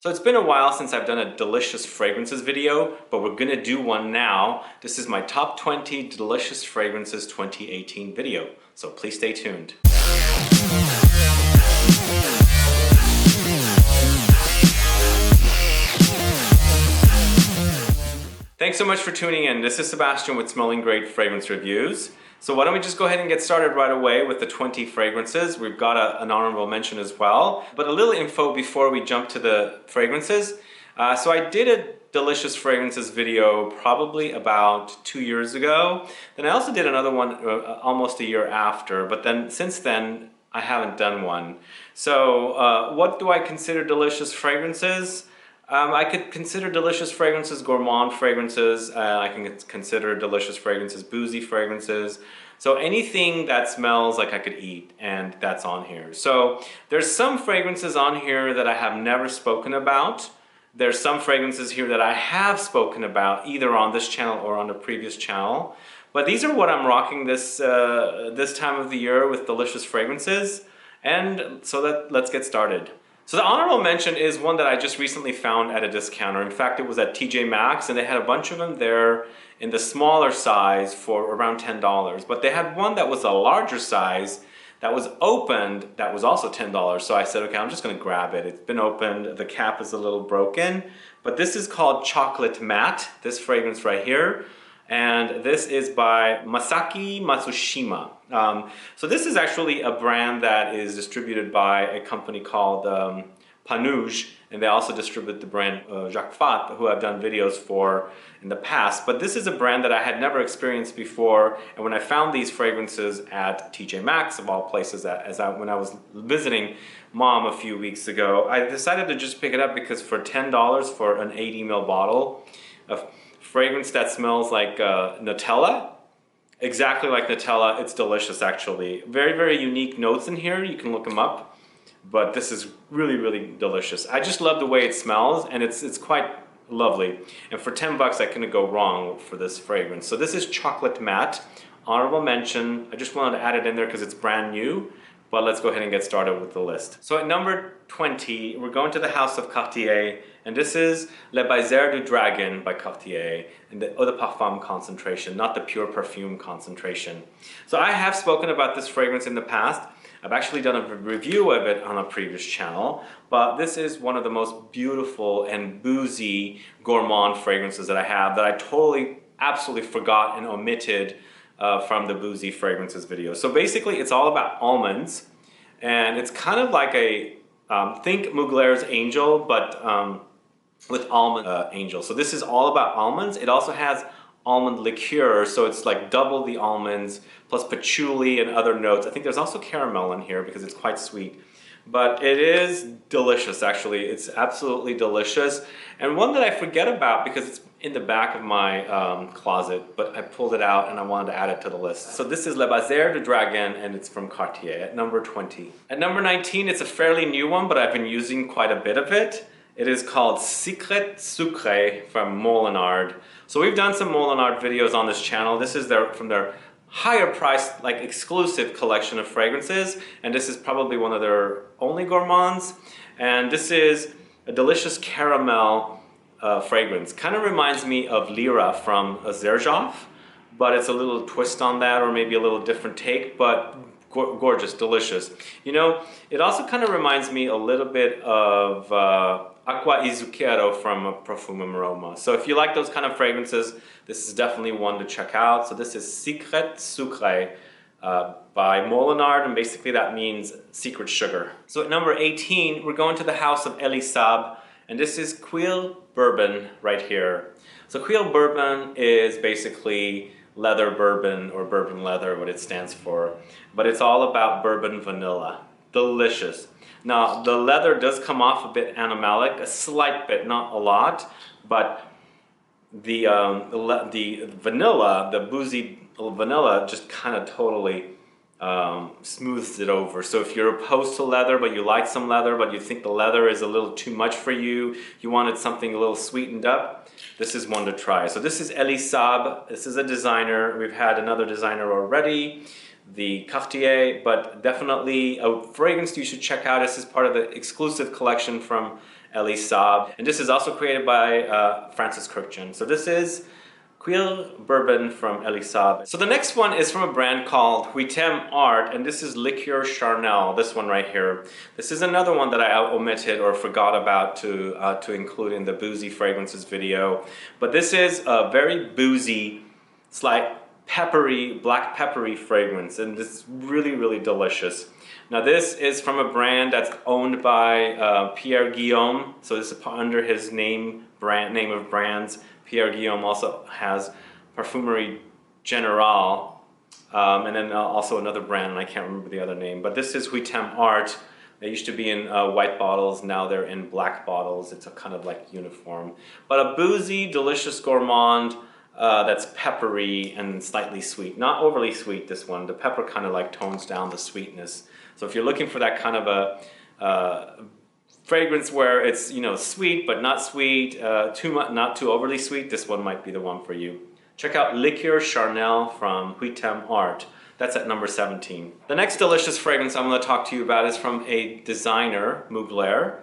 So it's been a while since I've done a delicious fragrances video, but we're gonna do one now. This is my top 20 delicious fragrances 2018 video, so please stay tuned. Thanks so much for tuning in. This is Sebastian with Smelling Great Fragrance Reviews. So why don't we just go ahead and get started right away with the 20 fragrances. We've got an honorable mention as well. But a little info before we jump to the fragrances. So I did a delicious fragrances video probably about 2 years ago. Then I also did another one almost a year after. But then since then, I haven't done one. So what do I consider delicious fragrances? I could consider delicious fragrances gourmand fragrances. I can consider delicious fragrances boozy fragrances. So anything that smells like I could eat, and that's on here. So there's some fragrances on here that I have never spoken about. There's some fragrances here that I have spoken about either on this channel or on the previous channel. But these are what I'm rocking this time of the year with delicious fragrances. And so let's get started. So the honorable mention is one that I just recently found at a discounter. In fact, it was at TJ Maxx and they had a bunch of them there in the smaller size for around $10. But they had one that was a larger size that was opened that was also $10. So I said, okay, I'm just gonna grab it. It's been opened, the cap is a little broken. But this is called Chocolate Matte, this fragrance right here. And this is by MASAKI MATSUSHIMA. So this is actually a brand that is distributed by a company called Perfumes, and they also distribute the brand Jacques Fat, who I've done videos for in the past. But this is a brand that I had never experienced before, and when I found these fragrances at TJ Maxx, of all places, when I was visiting Mom a few weeks ago, I decided to just pick it up because for $10 for an 80 ml bottle of fragrance that smells like Nutella, exactly like Nutella. It's delicious actually. Very, very unique notes in here. You can look them up, but this is really, really delicious. I just love the way it smells, and it's quite lovely. And for 10 bucks, I couldn't go wrong for this fragrance. So this is Chocolate Matte, honorable mention. I just wanted to add it in there because it's brand new. But let's go ahead and get started with the list. So at number 20, we're going to the house of Cartier, and this is Le BAISER du Dragon by Cartier, and the Eau de Parfum concentration, not the pure perfume concentration. So I have spoken about this fragrance in the past. I've actually done a review of it on a previous channel, but this is one of the most beautiful and boozy gourmand fragrances that I have that I totally, absolutely forgot and omitted from the boozy fragrances video. So basically it's all about almonds, and it's kind of like a think Mugler's Angel, but with almond angel. So this is all about almonds. It also has almond liqueur, so it's like double the almonds plus patchouli and other notes. I think there's also caramel in here because it's quite sweet. But it is delicious actually. It's absolutely delicious, and one that I forget about because it's in the back of my closet, but I pulled it out and I wanted to add it to the list. So this is Le BAISER du Dragon, and it's from Cartier at number 20. At number 19, it's a fairly new one, but I've been using quite a bit of it. It is called SUCRE from MOLINARD. So we've done some MOLINARD videos on this channel. This is from their higher priced, like exclusive collection of fragrances, and this is probably one of their only gourmands. And this is a delicious caramel fragrance. Kind of reminds me of Lyra from Xerjoff, but it's a little twist on that, or maybe a little different take, but gorgeous, delicious. You know, it also kind of reminds me a little bit of Acqua e Zucchero from Perfume ROMA. So if you like those kind of fragrances, this is definitely one to check out. So this is SUCRE by MOLINARD, and basically that means secret sugar. So at number 18, we're going to the house of SAAB, and this is CUIR bourbon right here. So CUIR bourbon is basically leather bourbon, or bourbon leather, what it stands for. But it's all about bourbon vanilla. Delicious. Now, the leather does come off a bit animalic, a slight bit, not a lot, but the vanilla, the boozy vanilla, just kind of totally smooths it over. So if you're opposed to leather, but you like some leather, but you think the leather is a little too much for you, you wanted something a little sweetened up, this is one to try. So this is SAAB. This is a designer. We've had another designer already, the Cartier, but definitely a fragrance you should check out. This is part of the exclusive collection from ELIE SAAB. And this is also created by Francis Kurkdjian. So this is CUIR Bourbon from ELIE SAAB. So the next one is from a brand called HUITIEME Art, and this is LIQUEUR CHARNELLE, this one right here. This is another one that I omitted or forgot about to include in the boozy fragrances video. But this is a very boozy, slight peppery, black peppery fragrance, and this is really, really delicious. Now this is from a brand that's owned by Pierre Guillaume, so this is under his name of brands. Pierre Guillaume also has Parfumerie Generale, and then also another brand, and I can't remember the other name. But this is HUITIEME Art. They used to be in white bottles, now they're in black bottles. It's a kind of like uniform. But a boozy, delicious gourmand that's peppery and slightly sweet. Not overly sweet, this one. The pepper kind of like tones down the sweetness. So if you're looking for that kind of a fragrance where it's, you know, sweet but not sweet, not too overly sweet, this one might be the one for you. Check out LIQUEUR CHARNELLE from HUITIEME Art. That's at number 17. The next delicious fragrance I'm going to talk to you about is from a designer, MUGLER,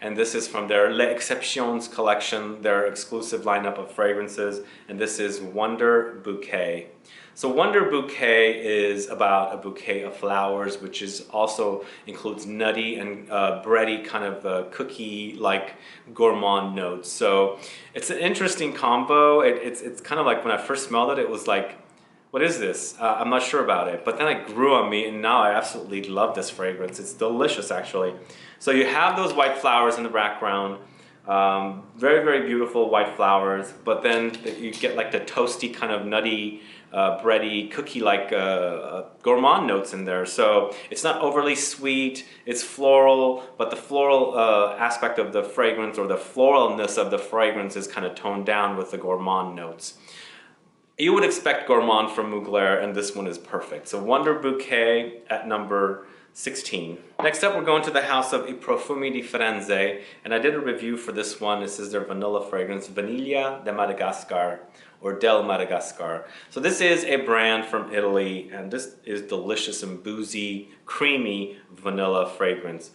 and this is from their Les Exceptions collection, their exclusive lineup of fragrances, and this is Wonder Bouquet. So Wonder Bouquet is about a bouquet of flowers, which is also includes nutty and bready kind of cookie-like gourmand notes. So it's an interesting combo. It's kind of like when I first smelled it, it was like, what is this? I'm not sure about it. But then it grew on me, and now I absolutely love this fragrance. It's delicious, actually. So you have those white flowers in the background. Very, very beautiful white flowers. But then you get like the toasty kind of nutty, bready, cookie-like gourmand notes in there. So it's not overly sweet. It's floral, but the floral aspect of the fragrance, or the floralness of the fragrance, is kind of toned down with the gourmand notes. You would expect gourmand from Mugler, and this one is perfect. So Wonder Bouquet at number 16. Next up, we're going to the house of I Profumi di Firenze, and I did a review for this one. This is their vanilla fragrance, Vaniglia de Madagascar, or del Madagascar. So this is a brand from Italy, and this is delicious and boozy, creamy vanilla fragrance.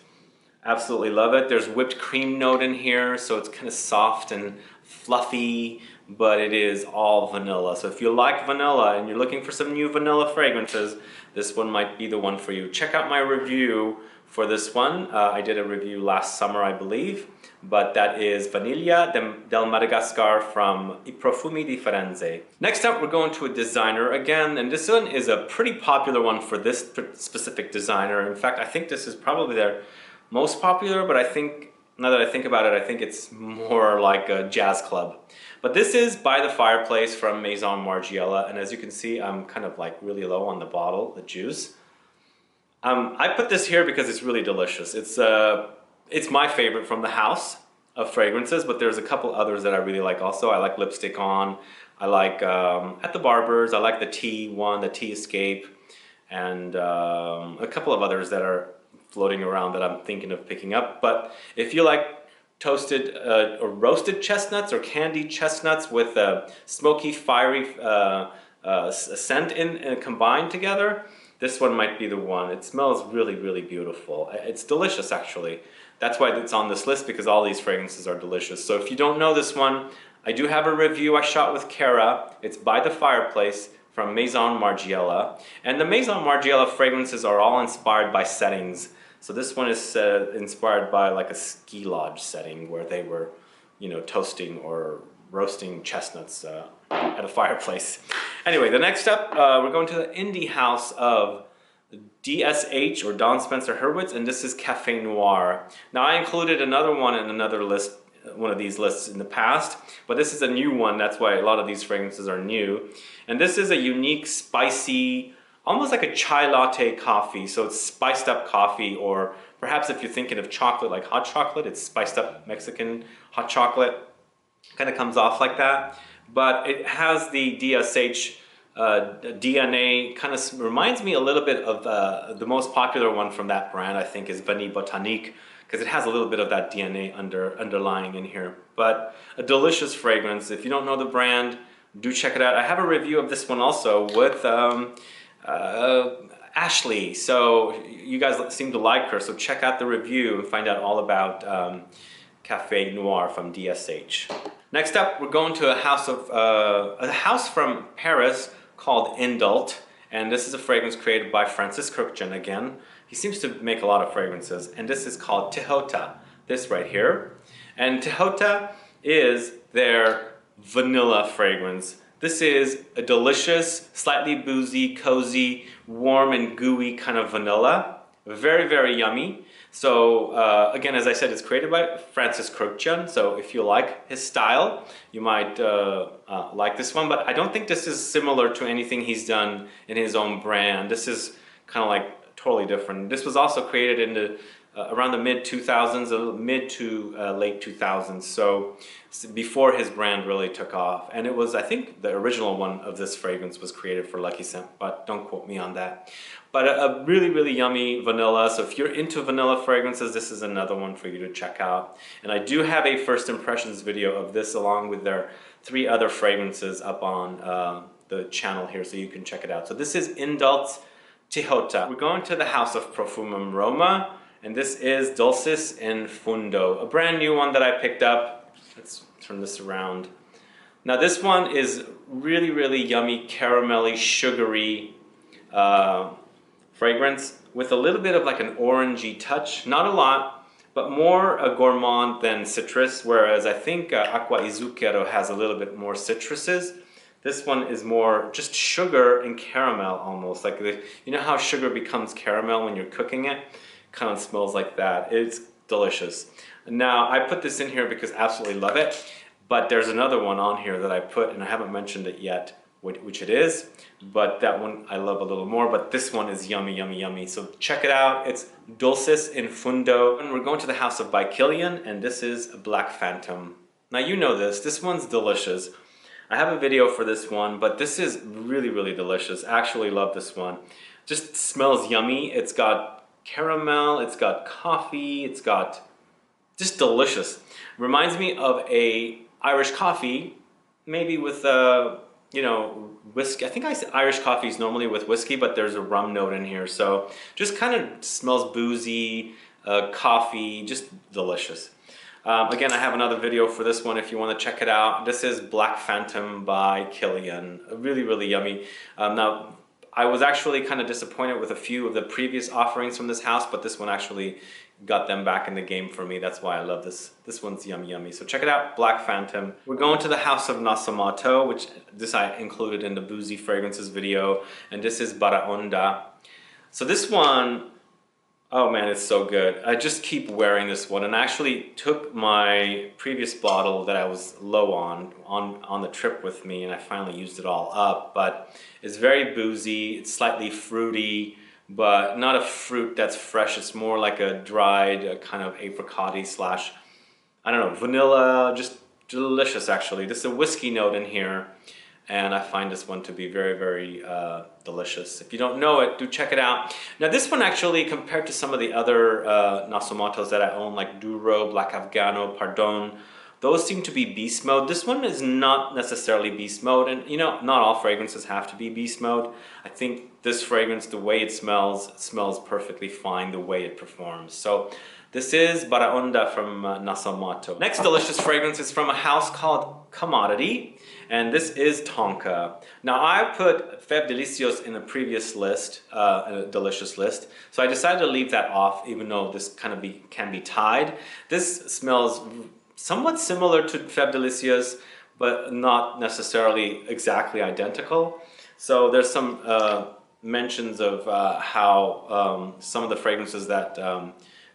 Absolutely love it. There's whipped cream note in here, so it's kind of soft and fluffy, but it is all vanilla. So if you like vanilla and you're looking for some new vanilla fragrances, this one might be the one for you. Check out my review for this one. I did a review last summer, I believe, but that is Vaniglia del Madagascar from I Profumi di Firenze. Next up, we're going to a designer again, and this one is a pretty popular one for this specific designer. In fact, I think this is probably their most popular, but I think, now that I think about it, I think it's more like a jazz club. But this is By the Fireplace from Maison Margiela, and as you can see, I'm kind of like really low on the bottle, the juice. I put this here because it's really delicious. It's my favorite from the house of fragrances, but there's a couple others that I really like also. I like Lipstick On, I like At the Barber's, I like the Tea one, the Tea Escape, and a couple of others that are floating around that I'm thinking of picking up. But if you like toasted or roasted chestnuts or candied chestnuts with a smoky, fiery scent combined together, this one might be the one. It smells really, really beautiful. It's delicious, actually. That's why it's on this list, because all these fragrances are delicious. So if you don't know this one, I do have a review I shot with Kara. It's By the Fireplace from Maison Margiela. And the Maison Margiela fragrances are all inspired by settings. So this one is inspired by like a ski lodge setting where they were, you know, toasting or roasting chestnuts at a fireplace. Anyway, the next up, we're going to the indie house of DSH, or Don Spencer Hurwitz, and this is Café Noir. Now, I included another one in another list, one of these lists in the past, but this is a new one. That's why a lot of these fragrances are new. And this is a unique, spicy, almost like a chai latte coffee. So it's spiced up coffee, or perhaps if you're thinking of chocolate, like hot chocolate, it's spiced up Mexican hot chocolate. Kind of comes off like that. But it has the DSH DNA, kind of reminds me a little bit of the most popular one from that brand, I think, is Vanille Botanique, because it has a little bit of that DNA underlying in here. But a delicious fragrance. If you don't know the brand, do check it out. I have a review of this one also with Ashley. So you guys seem to like her, so check out the review and find out all about Cafe Noir from DSH. Next up, we're going to a house from Paris called INDULT, and this is a fragrance created by Francis Kurkdjian again. He seems to make a lot of fragrances, and this is called TIHOTA, this right here. And TIHOTA is their vanilla fragrance. This is a delicious, slightly boozy, cozy, warm and gooey kind of vanilla. Very, very yummy. So again, as I said, it's created by Francis Kurkdjian. So if you like his style, you might like this one. But I don't think this is similar to anything he's done in his own brand. This is kind of like totally different. This was also created in the around the mid 2000s, mid to late 2000s. So before his brand really took off. And it was, I think, the original one of this fragrance was created for Lucky Scent, but don't quote me on that. But a really, really yummy vanilla. So if you're into vanilla fragrances, this is another one for you to check out. And I do have a first impressions video of this along with their 3 other fragrances up on the channel here, so you can check it out. So this is INDULT's TIHOTA. We're going to the house of Profumum Roma, and this is DULCIS in FUNDO, a brand new one that I picked up. Let's turn this around. Now this one is really, really yummy, caramelly, sugary fragrance with a little bit of like an orangey touch. Not a lot, but more a gourmand than citrus, whereas I think Acqua e Zucchero has a little bit more citruses. This one is more just sugar and caramel almost. Like you know how sugar becomes caramel when you're cooking it? Kind of smells like that. It's delicious. Now I put this in here because I absolutely love it, but there's another one on here that I put and I haven't mentioned it yet, which it is, but that one I love a little more, but this one is yummy, yummy, yummy. So check it out. It's DULCIS in FUNDO. And we're going to the house of by Kilian, and this is Black Phantom. Now you know this one's delicious. I have a video for this one, but this is really, really delicious. I actually love this one. Just smells yummy. It's got caramel, it's got coffee, it's got just delicious. Reminds me of a Irish coffee, maybe with you know, whiskey. I think Irish coffee is normally with whiskey, but there's a rum note in here. So just kind of smells boozy, coffee, just delicious. Again, I have another video for this one if you want to check it out. This is Black Phantom by Kilian. Really, really yummy. Now, I was actually kind of disappointed with a few of the previous offerings from this house, but this one actually got them back in the game for me. That's why I love this. This one's yummy, yummy. So check it out, Black Phantom. We're going to the house of Nasomato, which this I included in the Boozy Fragrances video, and this is Baraonda. So this one, oh man, it's so good. I just keep wearing this one, and I actually took my previous bottle that I was low on the trip with me, and I finally used it all up. But it's very boozy, it's slightly fruity, but not a fruit that's fresh. It's more like a dried kind of apricot-y slash, I don't know, vanilla, just delicious actually. There's a whiskey note in here, and I find this one to be very, very delicious. If you don't know it, do check it out. Now this one actually, compared to some of the other Nasomatos that I own, like Duro, Black Afghano, Pardon, those seem to be beast mode. This one is not necessarily beast mode, and you know, not all fragrances have to be beast mode. I think this fragrance, the way it smells perfectly fine the way it performs. So this is Baraonda from Nasomato. Next delicious fragrance is from a house called Commodity, and this is Tonka. Now I put Fèves Délicieuses in the previous list, a delicious list, so I decided to leave that off, even though this kind of can be tied. This smells somewhat similar to Fèves Délicieuses, but not necessarily exactly identical. So there's some mentions of how some of the fragrances that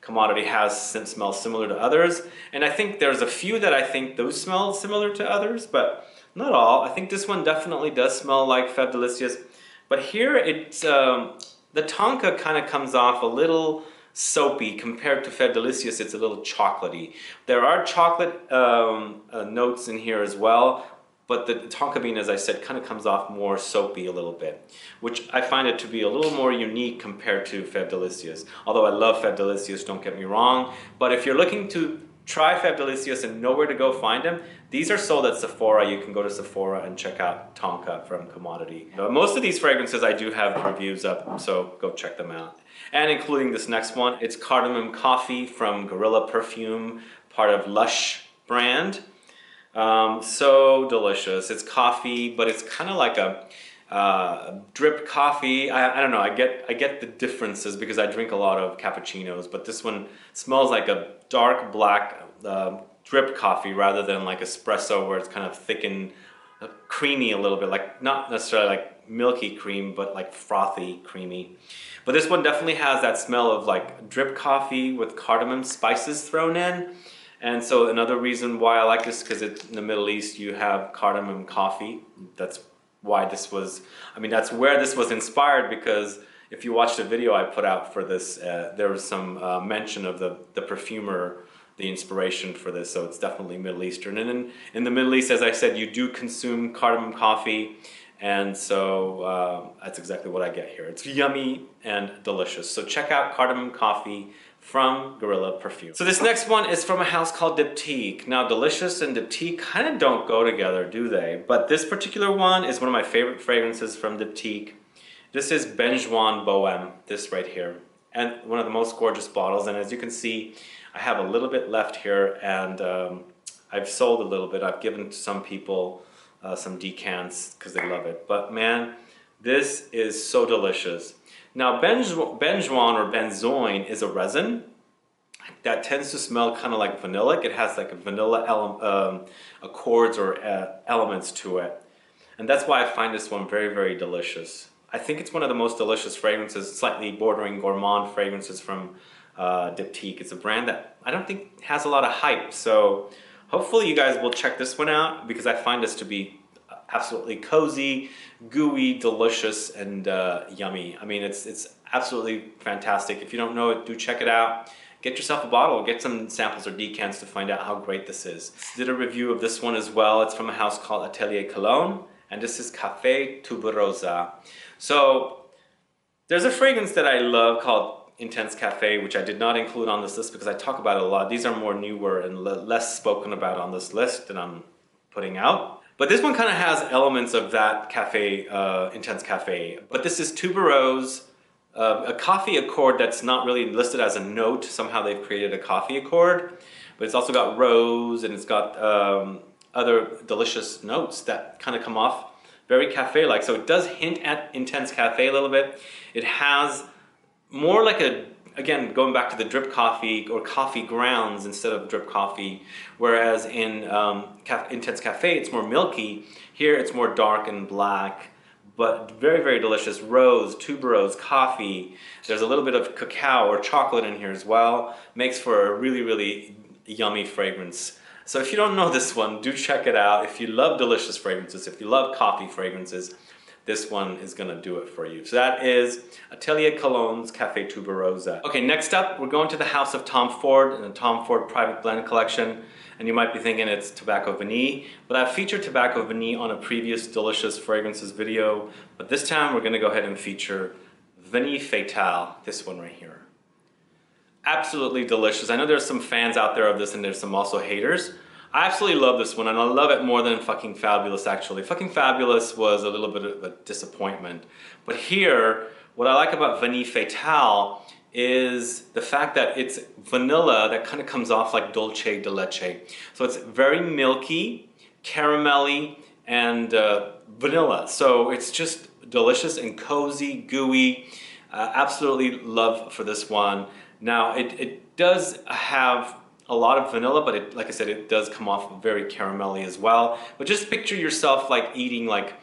Commodity has smell similar to others, and I think there's a few that I think those smell similar to others, but not all. I think this one definitely does smell like Fèves Délicieuses, but here it's the Tonka kind of comes off a little soapy compared to Fèves Délicieuses. It's a little chocolatey. There are chocolate notes in here as well, but the Tonka bean, as I said, kind of comes off more soapy a little bit, which I find it to be a little more unique compared to Fèves Délicieuses. Although I love Fèves Délicieuses, don't get me wrong, but if you're looking to try Fab Delicious and know where to go find them. These are sold at Sephora. You can go to Sephora and check out Tonka from Commodity. Most of these fragrances I do have reviews up, so go check them out. And including this next one, it's Cardamom Coffee from Gorilla Perfume, part of Lush brand. So delicious. It's coffee, but it's kind of like a drip coffee. I don't know. I get the differences because I drink a lot of cappuccinos, but this one smells like a dark black drip coffee rather than like espresso where it's kind of thick and creamy a little bit, like not necessarily like milky cream, but like frothy creamy. But this one definitely has that smell of like drip coffee with cardamom spices thrown in. And so another reason why I like this, because in the Middle East you have cardamom coffee. That's why this was, I mean, that's where this was inspired, because if you watch the video I put out for this, there was some mention of the perfumer, the inspiration for this, so it's definitely Middle Eastern. And in the Middle East, as I said, you do consume cardamom coffee, and so that's exactly what I get here. It's yummy and delicious. So check out Cardamom Coffee from Gorilla Perfume. So this next one is from a house called Diptyque. Now delicious and Diptyque kind of don't go together, do they? But this particular one is one of my favorite fragrances from Diptyque. This is Benjoin Bohème, this right here. And one of the most gorgeous bottles, and as you can see, I have a little bit left here, and I've sold a little bit. I've given to some people some decants because they love it. But man, this is so delicious. Now benjoin or benzoin is a resin that tends to smell kind of like vanilla. It has like a vanilla accords or elements to it. And that's why I find this one very, very delicious. I think it's one of the most delicious fragrances, slightly bordering gourmand fragrances from Diptyque. It's a brand that I don't think has a lot of hype. So hopefully you guys will check this one out, because I find this to be absolutely cozy, gooey, delicious, and yummy. I mean, it's absolutely fantastic. If you don't know it, do check it out. Get yourself a bottle, get some samples or decants to find out how great this is. Did a review of this one as well. It's from a house called Atelier Cologne, and this is Café Tuberosa. So there's a fragrance that I love called Intense Cafe, which I did not include on this list because I talk about it a lot. These are more newer and less spoken about on this list that I'm putting out. But this one kind of has elements of that cafe, Intense Cafe. But this is tuberose, a coffee accord that's not really listed as a note. Somehow they've created a coffee accord. But it's also got rose, and it's got other delicious notes that kind of come off very cafe-like. So it does hint at Intense Cafe a little bit. It has more like a, again, going back to the drip coffee or coffee grounds instead of drip coffee, whereas in Intense Cafe it's more milky. Here it's more dark and black, but very, very delicious. Rose, tuberose, coffee. There's a little bit of cacao or chocolate in here as well. Makes for a really, really yummy fragrance. So if you don't know this one, do check it out. If you love delicious fragrances, if you love coffee fragrances, this one is gonna do it for you. So that is Atelier Cologne's Café Tuberosa. Okay, next up, we're going to the house of Tom Ford and the Tom Ford Private Blend Collection. And you might be thinking it's Tobacco Vanille, but I've featured Tobacco Vanille on a previous delicious fragrances video. But this time we're gonna go ahead and feature Vanille Fatale, this one right here. Absolutely delicious. I know there's some fans out there of this and there's some also haters. I absolutely love this one, and I love it more than Fucking Fabulous, actually. Fucking Fabulous was a little bit of a disappointment. But here, what I like about Vanille Fatale is the fact that it's vanilla that kind of comes off like dulce de leche. So it's very milky, caramelly, and vanilla. So it's just delicious and cozy, gooey. Absolutely love for this one. Now, it does have a lot of vanilla, but it, like I said, it does come off very caramelly as well. But just picture yourself like eating like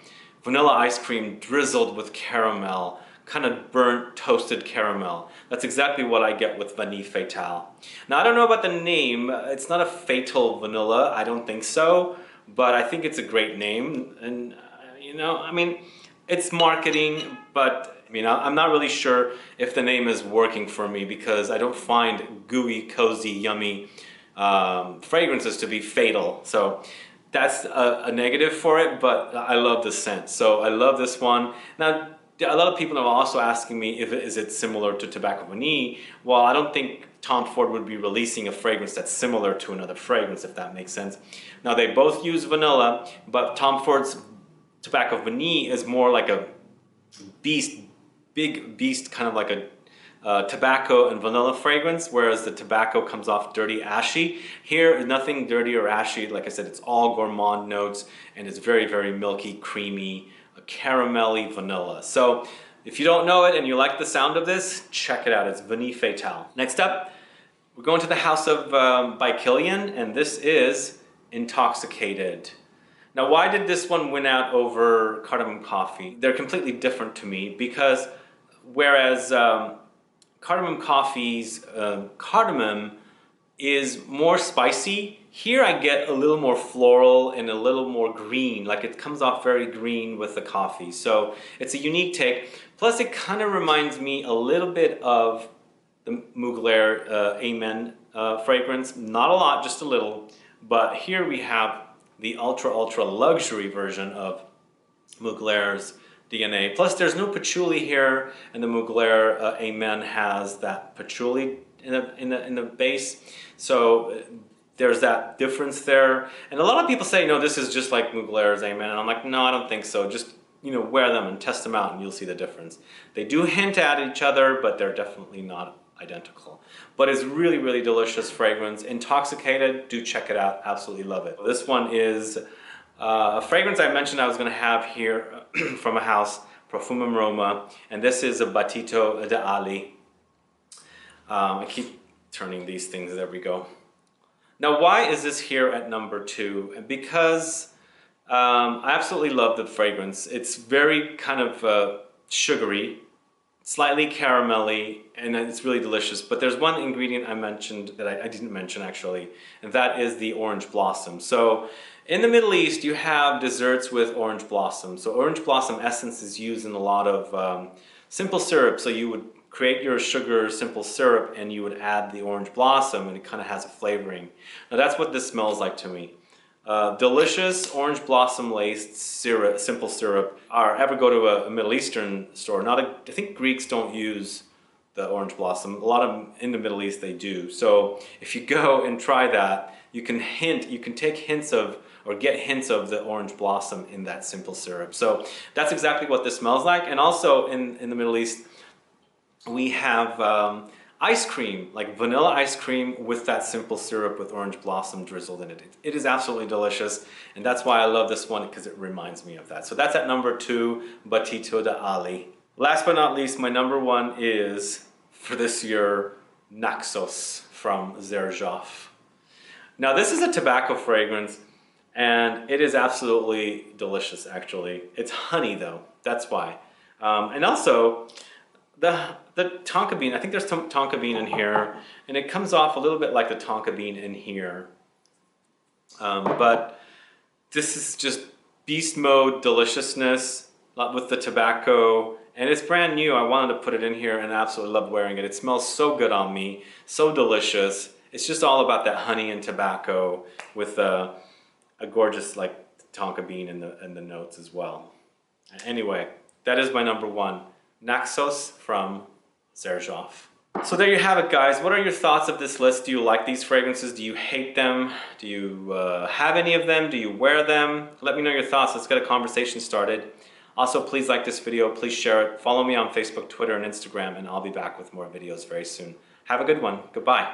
vanilla ice cream drizzled with caramel, kind of burnt, toasted caramel. That's exactly what I get with Vanille Fatale. Now, I don't know about the name. It's not a Fatal Vanilla, I don't think so, but I think it's a great name. And you know, I mean, it's marketing, but I mean, I'm not really sure if the name is working for me because I don't find gooey, cozy, yummy fragrances to be fatal. So that's a negative for it, but I love the scent. So I love this one. Now, a lot of people are also asking me if is it similar to Tobacco Vanille. Well, I don't think Tom Ford would be releasing a fragrance that's similar to another fragrance, if that makes sense. Now they both use vanilla, but Tom Ford's Tobacco Vanille is more like a big beast, kind of like a tobacco and vanilla fragrance, whereas the tobacco comes off dirty, ashy. Here, nothing dirty or ashy. Like I said, it's all gourmand notes, and it's very, very milky, creamy, caramelly vanilla. So if you don't know it and you like the sound of this, check it out. It's Vanille Fatale. Next up, we're going to the house of by Kilian, and this is Intoxicated. Now, why did this one win out over Cardamom Coffee? They're completely different to me because whereas Cardamom Coffee's cardamom is more spicy, here I get a little more floral and a little more green, like it comes off very green with the coffee. So it's a unique take. Plus it kind of reminds me a little bit of the Mugler Amen fragrance. Not a lot, just a little. But here we have the ultra luxury version of Mugler's DNA. Plus there's no patchouli here, and the Mugler Amen has that patchouli in the base. So there's that difference there. And a lot of people say, no, this is just like Mugler's Amen. And I'm like, no, I don't think so. Just, you know, wear them and test them out and you'll see the difference. They do hint at each other, but they're definitely not identical. But it's really, really delicious fragrance. Intoxicated, do check it out. Absolutely love it. This one is a fragrance I mentioned I was going to have here from a house, Profumum Roma. And this is a Batito de Ali. I keep turning these things. There we go. Now, why is this here at number 2? Because I absolutely love the fragrance. It's very kind of sugary, slightly caramelly, and it's really delicious. But there's one ingredient I mentioned that I didn't mention actually, and that is the orange blossom. So in the Middle East, you have desserts with orange blossom. So orange blossom essence is used in a lot of simple syrup. So you would create your sugar simple syrup and you would add the orange blossom and it kind of has a flavoring. Now that's what this smells like to me. Delicious orange blossom laced syrup, simple syrup. Or ever go to a Middle Eastern store, I think Greeks don't use the orange blossom. A lot of them in the Middle East they do. So if you go and try that, you can take hints of, or get hints of the orange blossom in that simple syrup. So that's exactly what this smells like. And also in the Middle East, we have ice cream, like vanilla ice cream with that simple syrup with orange blossom drizzled in it. It is absolutely delicious, and that's why I love this one, because it reminds me of that. So that's at number 2, Batito de Ali. Last but not least, my number 1 is, for this year, Naxos from Xerjoff. Now this is a tobacco fragrance, and it is absolutely delicious actually. It's honey though, that's why. And also, the tonka bean, I think there's some tonka bean in here, and it comes off a little bit like the tonka bean in here. But this is just beast mode deliciousness with the tobacco, and it's brand new. I wanted to put it in here and I absolutely love wearing it. It smells so good on me, so delicious. It's just all about that honey and tobacco with a gorgeous like tonka bean in the notes as well. Anyway, that is my number 1. Naxos from Xerjoff. So there you have it, guys. What are your thoughts of this list? Do you like these fragrances? Do you hate them? Do you have any of them? Do you wear them? Let me know your thoughts. Let's get a conversation started. Also, please like this video. Please share it. Follow me on Facebook, Twitter, and Instagram, and I'll be back with more videos very soon. Have a good one. Goodbye.